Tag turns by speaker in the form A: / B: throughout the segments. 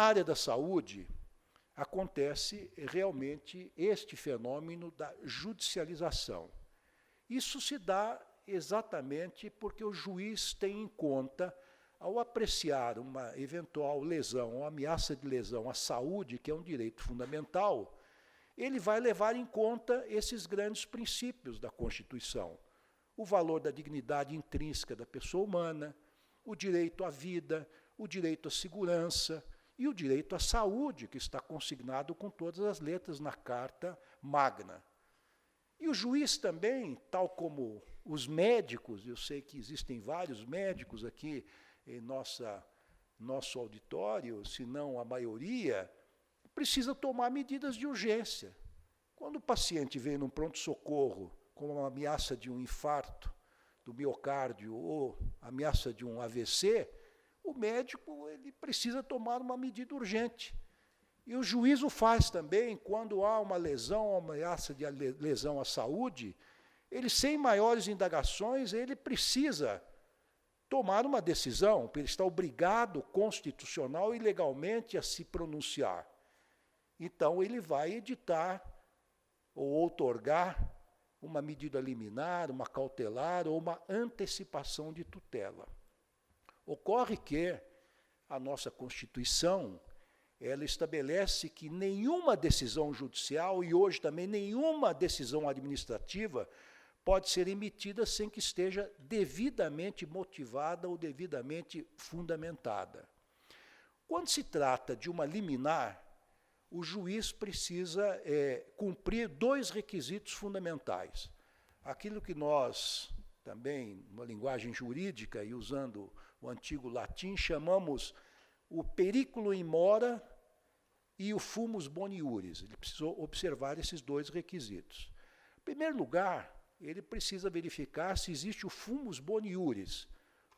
A: área da saúde, acontece realmente este fenômeno da judicialização. Isso se dá exatamente porque o juiz tem em conta, ao apreciar uma eventual lesão ou ameaça de lesão à saúde, que é um direito fundamental, ele vai levar em conta esses grandes princípios da Constituição. O valor da dignidade intrínseca da pessoa humana, o direito à vida, o direito à segurança e o direito à saúde, que está consignado com todas as letras na Carta Magna. E o juiz também, tal como os médicos, eu sei que existem vários médicos aqui em nosso auditório, se não a maioria, precisa tomar medidas de urgência. Quando o paciente vem num pronto-socorro com uma ameaça de um infarto do miocárdio ou ameaça de um AVC, o médico ele precisa tomar uma medida urgente. E o juiz o faz também quando há uma lesão, uma ameaça de lesão à saúde, ele, sem maiores indagações, ele precisa tomar uma decisão, ele está obrigado constitucional e legalmente a se pronunciar. Então, ele vai editar ou outorgar uma medida liminar, uma cautelar ou uma antecipação de tutela. Ocorre que a nossa Constituição, ela estabelece que nenhuma decisão judicial e hoje também nenhuma decisão administrativa pode ser emitida sem que esteja devidamente motivada ou devidamente fundamentada. Quando se trata de uma liminar, o juiz precisa cumprir dois requisitos fundamentais. Aquilo que nós, também, numa linguagem jurídica e usando o antigo latim, chamamos o periculum in mora e o fumus boni iuris. Ele precisou observar esses dois requisitos. Em primeiro lugar, ele precisa verificar se existe o fumus boni iuris,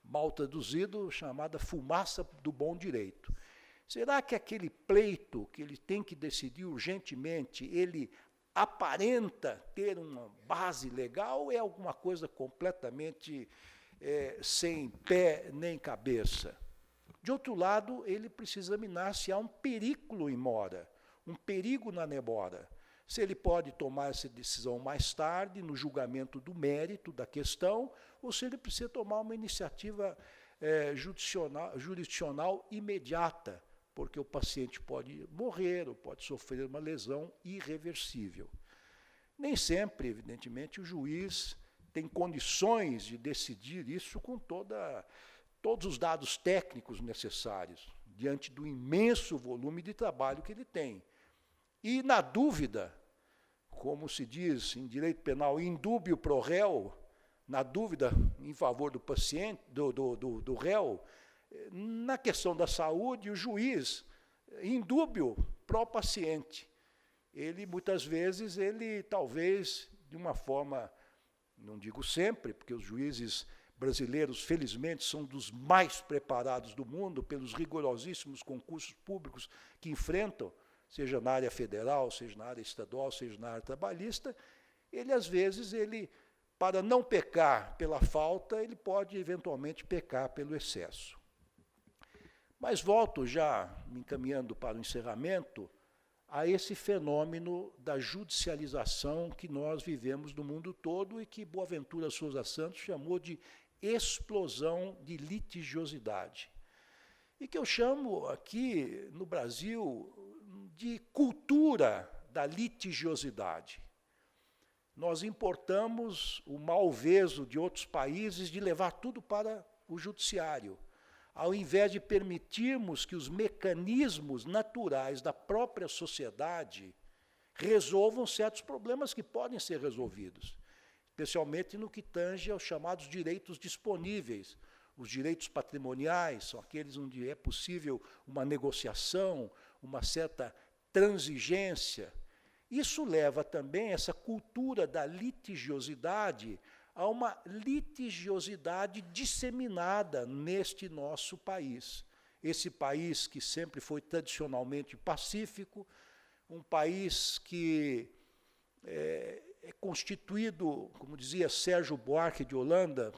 A: mal traduzido, chamada fumaça do bom direito. Será que aquele pleito que ele tem que decidir urgentemente, ele aparenta ter uma base legal ou é alguma coisa completamente sem pé nem cabeça? De outro lado, ele precisa examinar se há um periculum in mora, um perigo na nemora. Se ele pode tomar essa decisão mais tarde, no julgamento do mérito da questão, ou se ele precisa tomar uma iniciativa jurisdicional imediata, porque o paciente pode morrer ou pode sofrer uma lesão irreversível. Nem sempre, evidentemente, o juiz tem condições de decidir isso com todos os dados técnicos necessários, diante do imenso volume de trabalho que ele tem. E, na dúvida, como se diz em direito penal, in dubio pro réu, na dúvida em favor do paciente, do réu, na questão da saúde, o juiz, in dubio pro paciente. Ele, muitas vezes, talvez, de uma forma, não digo sempre, porque os juízes brasileiros, felizmente, são dos mais preparados do mundo pelos rigorosíssimos concursos públicos que enfrentam, seja na área federal, seja na área estadual, seja na área trabalhista, ele, às vezes, para não pecar pela falta, ele pode, eventualmente, pecar pelo excesso. Mas volto já, me encaminhando para o encerramento, a esse fenômeno da judicialização que nós vivemos no mundo todo e que Boaventura Sousa Santos chamou de explosão de litigiosidade. E que eu chamo aqui, no Brasil, de cultura da litigiosidade. Nós importamos o malveso de outros países de levar tudo para o judiciário, ao invés de permitirmos que os mecanismos naturais da própria sociedade resolvam certos problemas que podem ser resolvidos, especialmente no que tange aos chamados direitos disponíveis. Os direitos patrimoniais são aqueles onde é possível uma negociação, uma certa transigência. Isso leva também, essa cultura da litigiosidade, a uma litigiosidade disseminada neste nosso país. Esse país que sempre foi tradicionalmente pacífico, um país que é constituído, como dizia Sérgio Buarque de Holanda,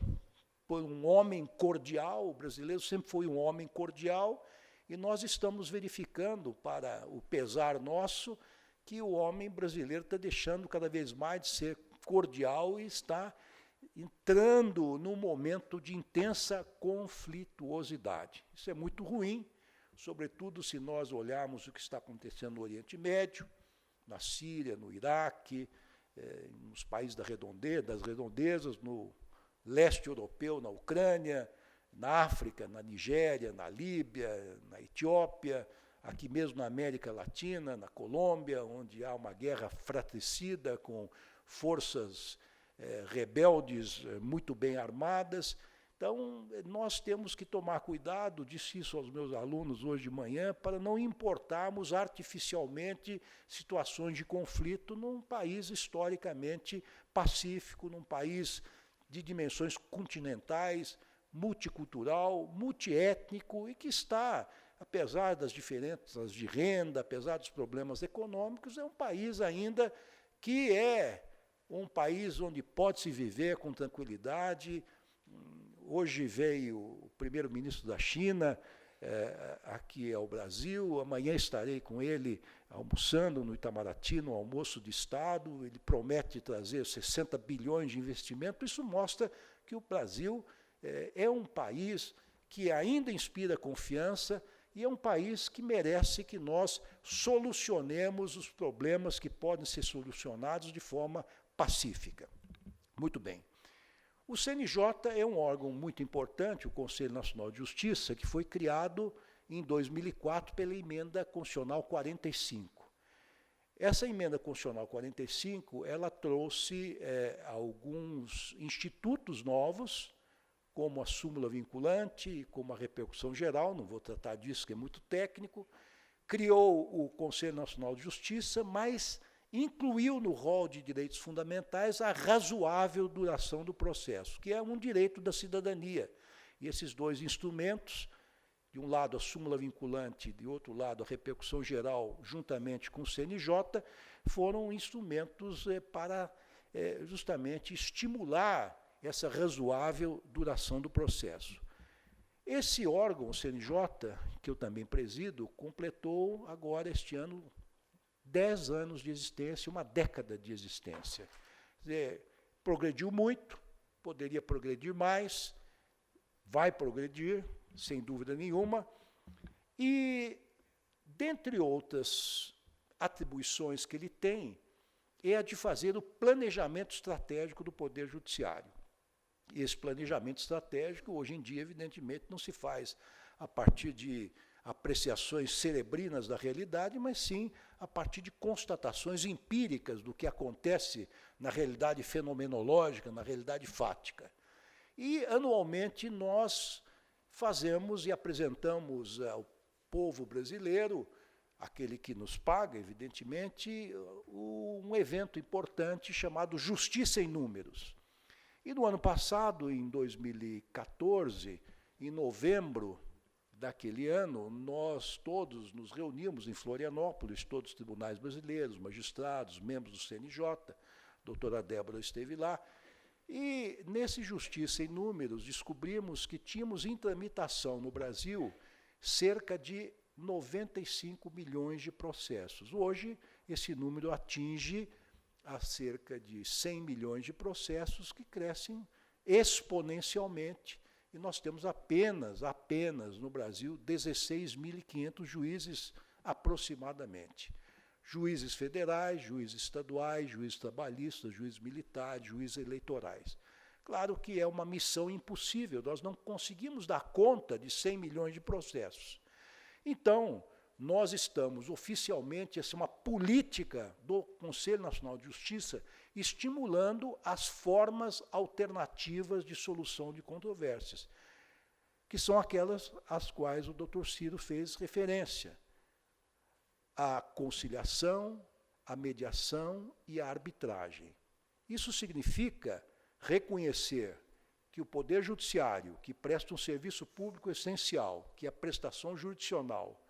A: por um homem cordial. O brasileiro sempre foi um homem cordial, E nós estamos verificando, para o pesar nosso, que o homem brasileiro está deixando cada vez mais de ser cordial e está entrando num momento de intensa conflituosidade. Isso é muito ruim, sobretudo se nós olharmos o que está acontecendo no Oriente Médio, na Síria, no Iraque, nos países das redondezas, no leste europeu, na Ucrânia, na África, na Nigéria, na Líbia, na Etiópia, aqui mesmo na América Latina, na Colômbia, onde há uma guerra fratricida com forças rebeldes muito bem armadas. Então, nós temos que tomar cuidado, disse isso aos meus alunos hoje de manhã, para não importarmos artificialmente situações de conflito num país historicamente pacífico, num país de dimensões continentais, multicultural, multiétnico e que está, apesar das diferenças de renda, apesar dos problemas econômicos, é um país ainda que é um país onde pode-se viver com tranquilidade. Hoje veio o primeiro-ministro da China aqui ao Brasil, amanhã estarei com ele almoçando no Itamaraty, no almoço de Estado. Ele promete trazer 60 bilhões de investimento. Isso mostra que o Brasil é um país que ainda inspira confiança e é um país que merece que nós solucionemos os problemas que podem ser solucionados de forma pacífica. Muito bem. O CNJ é um órgão muito importante, o Conselho Nacional de Justiça, que foi criado em 2004 pela Emenda Constitucional 45. Essa Emenda Constitucional 45, ela trouxe alguns institutos novos, como a súmula vinculante, como a repercussão geral, não vou tratar disso, que é muito técnico, criou o Conselho Nacional de Justiça, mas incluiu no rol de direitos fundamentais a razoável duração do processo, que é um direito da cidadania. E esses dois instrumentos, de um lado a súmula vinculante, de outro lado a repercussão geral, juntamente com o CNJ, foram instrumentos para justamente estimular essa razoável duração do processo. Esse órgão, o CNJ, que eu também presido, completou agora este ano 10 anos de existência, uma década de existência. Quer dizer, progrediu muito, poderia progredir mais, vai progredir, sem dúvida nenhuma, e, dentre outras atribuições que ele tem, é a de fazer o planejamento estratégico do Poder Judiciário. E esse planejamento estratégico, hoje em dia, evidentemente, não se faz a partir de apreciações cerebrinas da realidade, mas sim a partir de constatações empíricas do que acontece na realidade fenomenológica, na realidade fática. E, anualmente, nós fazemos e apresentamos ao povo brasileiro, aquele que nos paga, evidentemente, um evento importante chamado Justiça em Números. E no ano passado, em 2014, em novembro daquele ano, nós todos nos reunimos em Florianópolis, todos os tribunais brasileiros, magistrados, membros do CNJ, a doutora Débora esteve lá, e nesse Justiça em Números descobrimos que tínhamos em tramitação no Brasil cerca de 95 milhões de processos. Hoje, esse número atinge a cerca de 100 milhões de processos que crescem exponencialmente, e nós temos apenas no Brasil 16.500 juízes aproximadamente. Juízes federais, juízes estaduais, juízes trabalhistas, juízes militares, juízes eleitorais. Claro que é uma missão impossível, nós não conseguimos dar conta de 100 milhões de processos. Então, nós estamos oficialmente, essa é uma política do Conselho Nacional de Justiça, estimulando as formas alternativas de solução de controvérsias, que são aquelas às quais o Dr. Ciro fez referência. A conciliação, a mediação e a arbitragem. Isso significa reconhecer que o Poder Judiciário, que presta um serviço público essencial, que é a prestação jurisdicional,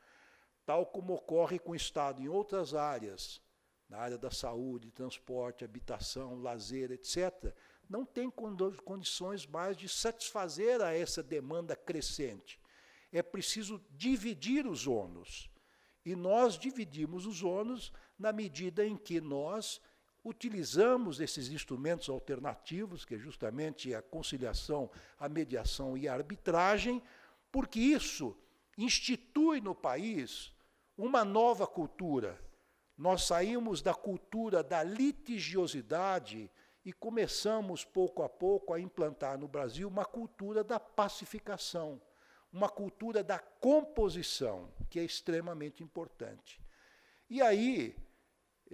A: tal como ocorre com o Estado em outras áreas, na área da saúde, transporte, habitação, lazer, etc., não tem condições mais de satisfazer a essa demanda crescente. é preciso dividir os ônus. E nós dividimos os ônus na medida em que nós utilizamos esses instrumentos alternativos, que é justamente a conciliação, a mediação e a arbitragem, porque isso institui no país uma nova cultura. Nós saímos da cultura da litigiosidade e começamos, pouco a pouco, a implantar no Brasil uma cultura da pacificação, uma cultura da composição, que é extremamente importante. E aí,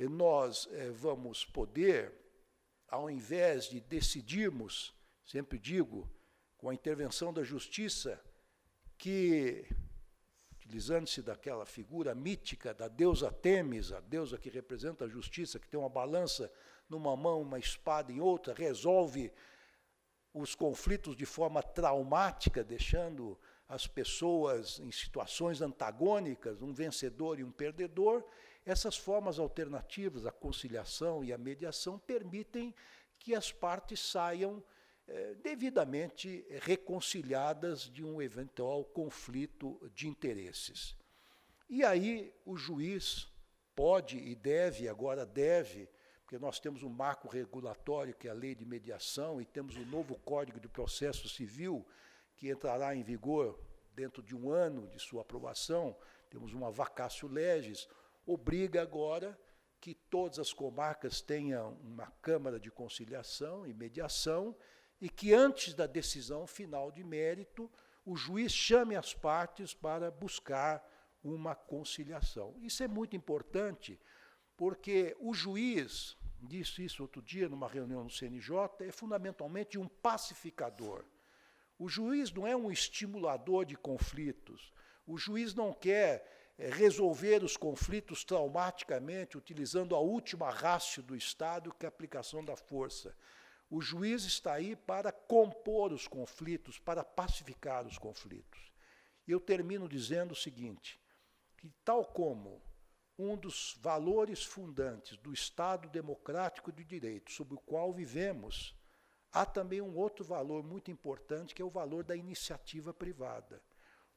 A: nós vamos poder, ao invés de decidirmos, sempre digo, com a intervenção da justiça, que, utilizando-se daquela figura mítica da deusa Têmis, a deusa que representa a justiça, que tem uma balança numa mão, uma espada em outra, resolve os conflitos de forma traumática, deixando as pessoas em situações antagônicas, um vencedor e um perdedor. Essas formas alternativas, a conciliação e a mediação, permitem que as partes saiam devidamente reconciliadas de um eventual conflito de interesses. E aí o juiz pode e deve, agora deve, porque nós temos um marco regulatório, que é a Lei de Mediação, e temos o novo Código de Processo Civil, que entrará em vigor dentro de 1 ano de sua aprovação, temos uma vacatio legis, obriga agora que todas as comarcas tenham uma Câmara de Conciliação e Mediação, e que antes da decisão final de mérito, o juiz chame as partes para buscar uma conciliação. Isso é muito importante, porque o juiz, disse isso outro dia numa reunião no CNJ, é fundamentalmente um pacificador. O juiz não é um estimulador de conflitos. O juiz não quer resolver os conflitos traumaticamente, utilizando a última ratio do Estado, que é a aplicação da força. O juiz está aí para compor os conflitos, para pacificar os conflitos. E eu termino dizendo o seguinte, que tal como um dos valores fundantes do Estado democrático de direito, sob o qual vivemos, há também um outro valor muito importante, que é o valor da iniciativa privada.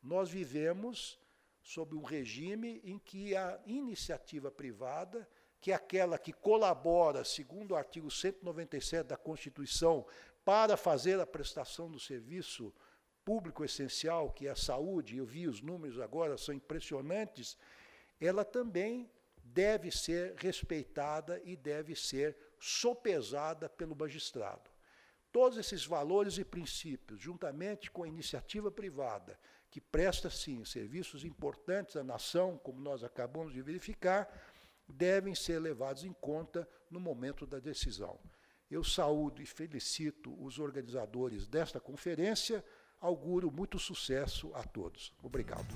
A: Nós vivemos sob um regime em que a iniciativa privada, que é aquela que colabora, segundo o artigo 197 da Constituição, para fazer a prestação do serviço público essencial, que é a saúde, eu vi os números agora, são impressionantes, ela também deve ser respeitada e deve ser sopesada pelo magistrado. Todos esses valores e princípios, juntamente com a iniciativa privada, que presta, sim, serviços importantes à nação, como nós acabamos de verificar, devem ser levados em conta no momento da decisão. Eu saúdo e felicito os organizadores desta conferência, auguro muito sucesso a todos. Obrigado.